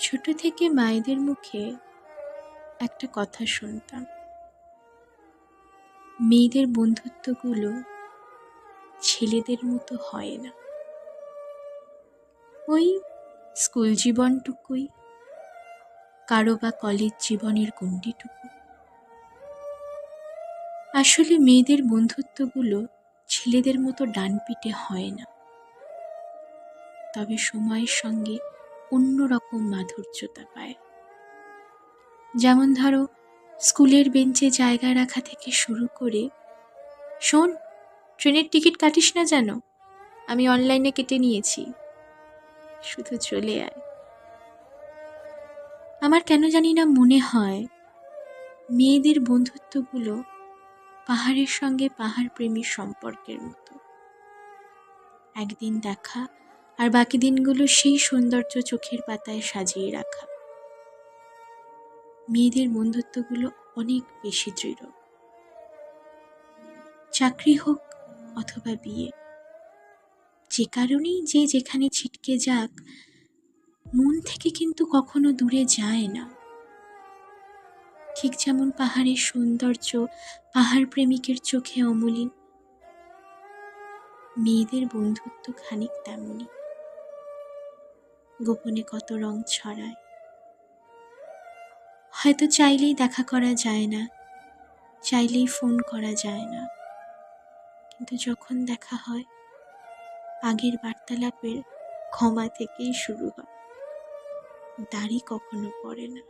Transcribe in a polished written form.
ছোট থেকে মায়েদের মুখে একটা কথা শুনতাম, মেয়েদের বন্ধুত্বগুলো ছেলেদের মতো হয় না। ওই স্কুল জীবনটুকুই, কারো বা কলেজ জীবনের গণ্ডিটুকু। আসলে মেয়েদের বন্ধুত্বগুলো ছেলেদের মতো ডানপিটে হয় না, তবে সময়ের সঙ্গে অন্যরকম মাধুর্যতা পায়। যেমন ধরো, স্কুলের বেঞ্চে জায়গা রাখা থেকে শুরু করে, শোন, ট্রেনের টিকিট কাটিস না যেন, আমি অনলাইনে কেটে নিয়েছি, শুধু চলে আয়। আমার কেন জানি না মনে হয় মেয়েদের বন্ধুত্বগুলো পাহাড়ের সঙ্গে পাহাড় প্রেমীর সম্পর্কের মতো। একদিন দেখা আর বাকি দিনগুলো সেই সৌন্দর্য চোখের পাতায় সাজিয়ে রাখা। মেয়েদের বন্ধুত্বগুলো অনেক বেশি দৃঢ়। চাকরি হোক অথবা বিয়ে, যে কারণেই যে যেখানে ছিটকে যাক, মন থেকে কিন্তু কখনো দূরে যায় না। ঠিক যেমন পাহাড়ের সৌন্দর্য পাহাড় প্রেমিকের চোখে অমলিন, মেয়েদের বন্ধুত্ব খানিক তেমনি, গোপনে কত রং ছড়ায়। হয়তো চাইলেই দেখা করা যায় না, চাইলেই ফোন করা যায় না, কিন্তু যখন দেখা হয়, আগের বার্তালাপের ক্ষমা থেকেই শুরু হয়, দাড়ি কখনো পড়ে না।